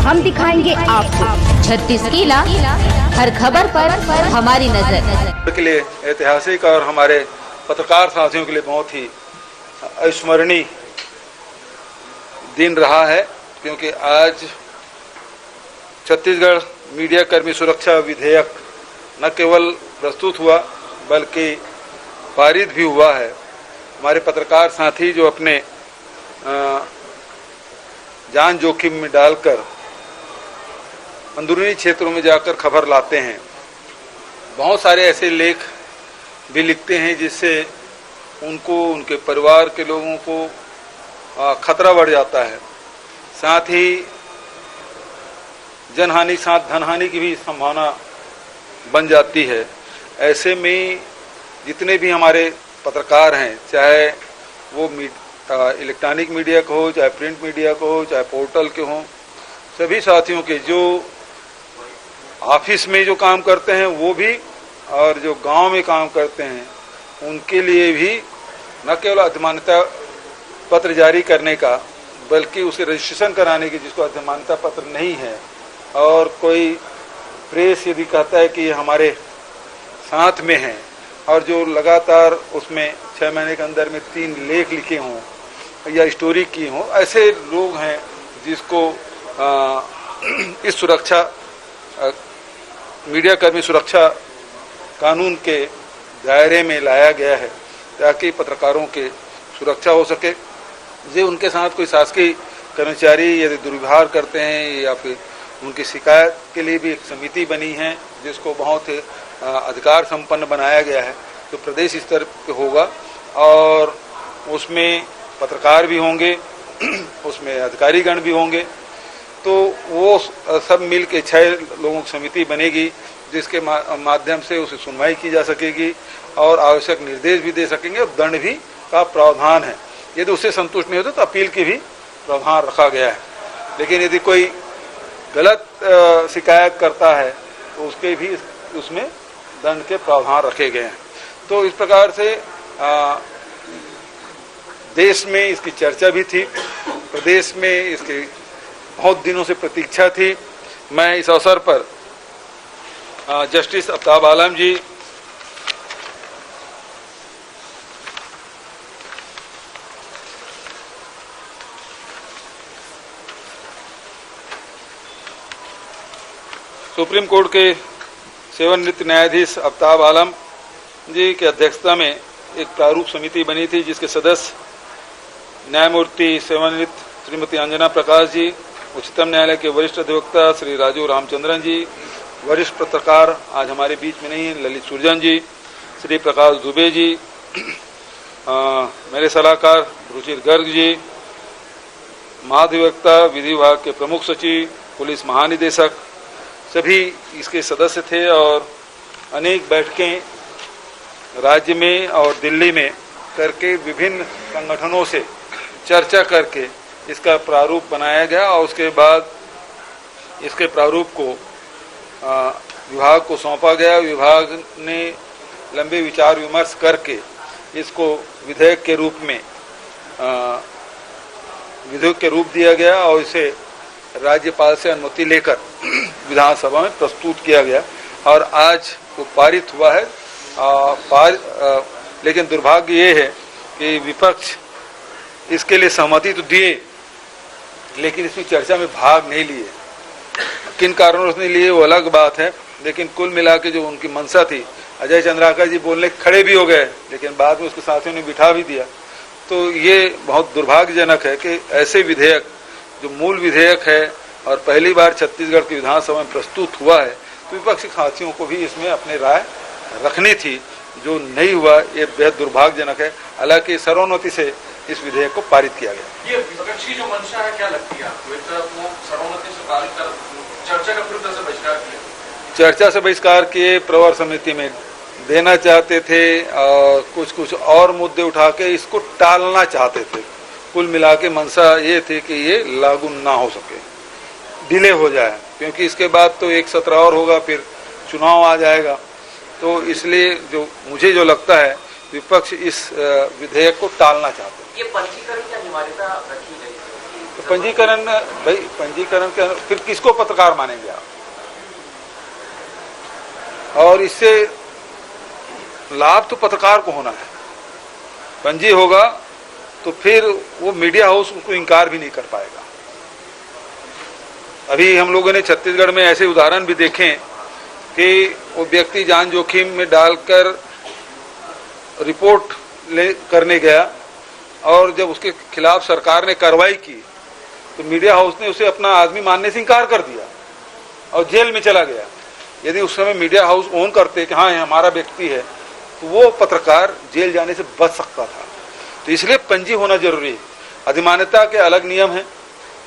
हम दिखाएंगे आपको 36 किला, हर खबर पर हमारी नजर। के लिए ऐतिहासिक और हमारे पत्रकार साथियों के लिए बहुत ही अविस्मरणीय दिन रहा है, क्योंकि आज छत्तीसगढ़ मीडिया कर्मी सुरक्षा विधेयक न केवल प्रस्तुत हुआ बल्कि पारित भी हुआ है। हमारे पत्रकार साथी जो अपने जान जोखिम में डालकर अंदरूनी क्षेत्रों में जाकर खबर लाते हैं, बहुत सारे ऐसे लेख भी लिखते हैं जिससे उनको, उनके परिवार के लोगों को खतरा बढ़ जाता है। साथ ही जनहानि साथ धनहानि की भी संभावना बन जाती है। ऐसे में जितने भी हमारे पत्रकार हैं, चाहे वो इलेक्ट्रॉनिक मीडिया को हो, चाहे प्रिंट मीडिया को हो, चाहे पोर्टल के हों, सभी साथियों के जो ऑफिस में जो काम करते हैं वो भी, और जो गांव में काम करते हैं उनके लिए भी न केवल अधिमान्यता पत्र जारी करने का, बल्कि उसे रजिस्ट्रेशन कराने की, जिसको अधिमान्यता पत्र नहीं है, और कोई प्रेस यदि कहता है कि ये हमारे साथ में है और जो लगातार उसमें 6 महीने के अंदर में 3 लेख लिखे हों या स्टोरी की हों, ऐसे लोग हैं जिसको इस सुरक्षा मीडिया कर्मी सुरक्षा कानून के दायरे में लाया गया है ताकि पत्रकारों के सुरक्षा हो सके। जो उनके साथ कोई शासकीय कर्मचारी यदि दुर्व्यवहार करते हैं या फिर उनकी शिकायत के लिए भी एक समिति बनी है जिसको बहुत अधिकार संपन्न बनाया गया है, तो प्रदेश स्तर पे होगा और उसमें पत्रकार भी होंगे, उसमें अधिकारीगण भी होंगे। तो वो सब मिल के 6 लोगों की समिति बनेगी जिसके माध्यम से उसे सुनवाई की जा सकेगी और आवश्यक निर्देश भी दे सकेंगे और दंड भी का प्रावधान है। यदि उससे संतुष्ट नहीं होता तो अपील की भी प्रावधान रखा गया है। लेकिन यदि कोई गलत शिकायत करता है तो उसके भी उसमें दंड के प्रावधान रखे गए हैं। तो इस प्रकार से देश में इसकी चर्चा भी थी, प्रदेश में इसकी बहुत दिनों से प्रतीक्षा थी। मैं इस अवसर पर जस्टिस आफ्ताब आलम जी, सुप्रीम कोर्ट के सेवानिवृत्त न्यायाधीश आफ्ताब आलम जी की अध्यक्षता में एक प्रारूप समिति बनी थी जिसके सदस्य न्यायमूर्ति सेवानिवृत्त श्रीमती अंजना प्रकाश जी, उच्चतम न्यायालय के वरिष्ठ अधिवक्ता श्री राजीव रामचंद्रन जी, वरिष्ठ पत्रकार आज हमारे बीच में नहीं हैं ललित सुरजन जी, श्री प्रकाश दुबे जी, मेरे सलाहकार रुचिर गर्ग जी, महाधिवक्ता विधि विभाग के प्रमुख सचिव, पुलिस महानिदेशक, सभी इसके सदस्य थे और अनेक बैठकें राज्य में और दिल्ली में करके विभिन्न संगठनों से चर्चा करके इसका प्रारूप बनाया गया और उसके बाद इसके प्रारूप को विभाग को सौंपा गया। विभाग ने लंबे विचार विमर्श करके इसको विधेयक के रूप में विधेयक के रूप दिया गया और इसे राज्यपाल से अनुमति लेकर विधानसभा में प्रस्तुत किया गया और आज वो पारित हुआ है। लेकिन दुर्भाग्य ये है कि विपक्ष इसके लिए सहमति तो दिए लेकिन इसमें चर्चा में भाग नहीं लिए। किन कारणों से नहीं लिए वो अलग बात है, लेकिन कुल मिला के जो उनकी मंशा थी, अजय चंद्राकर जी बोलने खड़े भी हो गए लेकिन बाद में उसके साथियों ने बिठा भी दिया। तो ये बहुत दुर्भाग्यजनक है कि ऐसे विधेयक जो मूल विधेयक है और पहली बार छत्तीसगढ़ की विधानसभा में प्रस्तुत हुआ है, तो विपक्षी साथियों को भी इसमें अपनी राय रखनी थी, जो नहीं हुआ। ये बेहद दुर्भाग्यजनक है। हालांकि सर्वोन्नति से इस विधेयक को पारित किया गया। ये विपक्षी जो मंशा है, क्या लगती है आपको? एक तरफ वो सर्वोन्नति से पारित कर चर्चा का पूरी तरह से बहिष्कार किया, चर्चा से बहिष्कार किए, प्रवर समिति में देना चाहते थे और कुछ और मुद्दे उठा के इसको टालना चाहते थे। कुल मिला के मंशा ये थी कि ये लागू ना हो सके, डिले हो जाए, क्योंकि इसके बाद तो एक सत्र और होगा, फिर चुनाव आ जाएगा। तो इसलिए जो मुझे जो लगता है विपक्ष इस विधेयक को टालना चाहते हैं। ये पंजीकरण की अनिवार्यता रखी गई, पंजीकरण भाई, पंजीकरण के फिर किसको पत्रकार मानेंगे आप? और इससे लाभ तो पत्रकार को होना है। पंजी होगा तो फिर वो मीडिया हाउस उसको इनकार भी नहीं कर पाएगा। अभी हम लोगों ने छत्तीसगढ़ में ऐसे उदाहरण भी देखे कि वो व्यक्ति जान जोखिम में डालकर रिपोर्ट करने गया और जब उसके खिलाफ सरकार ने कार्रवाई की तो मीडिया हाउस ने उसे अपना आदमी मानने से इनकार कर दिया और जेल में चला गया। यदि उस समय मीडिया हाउस ओन करते कि हाँ ये हमारा व्यक्ति है, तो वो पत्रकार जेल जाने से बच सकता था। तो इसलिए पंजी होना जरूरी है। अधिमान्यता के अलग नियम हैं,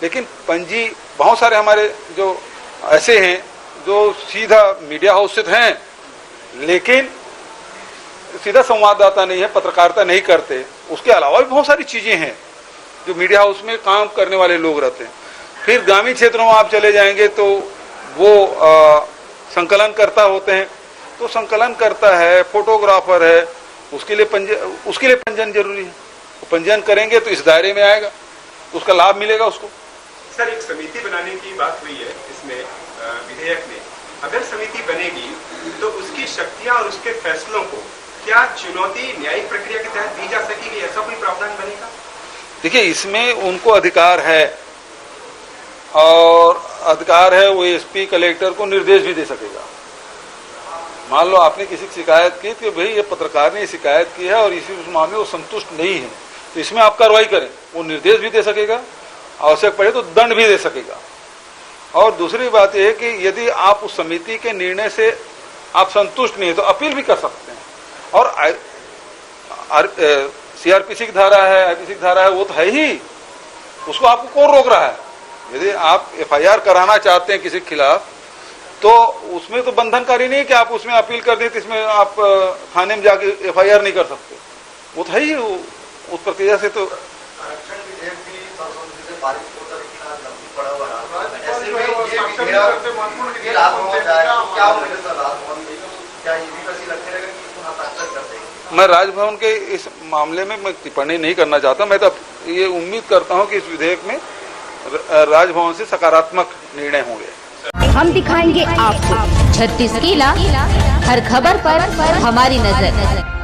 लेकिन पंजी बहुत सारे हमारे जो ऐसे हैं जो सीधा मीडिया हाउस से हैं, लेकिन सीधा संवाददाता नहीं है, पत्रकारिता नहीं करते। उसके अलावा भी बहुत सारी चीजें हैं जो मीडिया हाउस में काम करने वाले लोग रहते हैं। फिर ग्रामीण क्षेत्रों में आप चले जाएंगे तो वो संकलन करता होते हैं, तो संकलन करता है, फोटोग्राफर है, उसके लिए पंजीयन जरूरी है। वो पंजीयन करेंगे तो इस दायरे में आएगा, तो उसका लाभ मिलेगा उसको। सर, एक समिति बनाने की बात हुई है इसमें विधेयक में। अगर समिति बनेगी तो उसकी शक्तियां और उसके फैसलों को क्या चुनौती न्यायिक प्रक्रिया के तहत दी जा सकेगी? ऐसा कोई प्रावधान बनेगा? देखिए, इसमें उनको अधिकार है और अधिकार है वो एसपी कलेक्टर को निर्देश भी दे सकेगा। मान लो आपने किसी की शिकायत की कि भाई ये पत्रकार ने शिकायत की है और इसी उस मामले में वो संतुष्ट नहीं है, तो इसमें आप कार्रवाई करें, वो निर्देश भी दे सकेगा, आवश्यक पड़े तो दंड भी दे सकेगा। और दूसरी बात यह है कि यदि आप उस समिति के निर्णय से आप संतुष्ट नहीं है तो अपील भी कर सकते हैं। और सीआरपीसी की धारा है, आईपीसी की धारा है, वो तो है ही, उसको आपको कौन रोक रहा है? यदि आप एफआईआर कराना चाहते हैं किसी के खिलाफ तो उसमें तो बंधनकारी नहीं है कि आप उसमें अपील कर दें तो इसमें आप थाने में जाके एफआईआर नहीं कर सकते। वो तो है ही, उस प्रक्रिया से तो मैं राजभवन के इस मामले में मैं टिप्पणी नहीं करना चाहता। मैं तो ये उम्मीद करता हूं कि इस विधेयक में राजभवन से सकारात्मक निर्णय होंगे। हम दिखाएंगे आपको 36 किला, हर खबर पर हमारी नजर।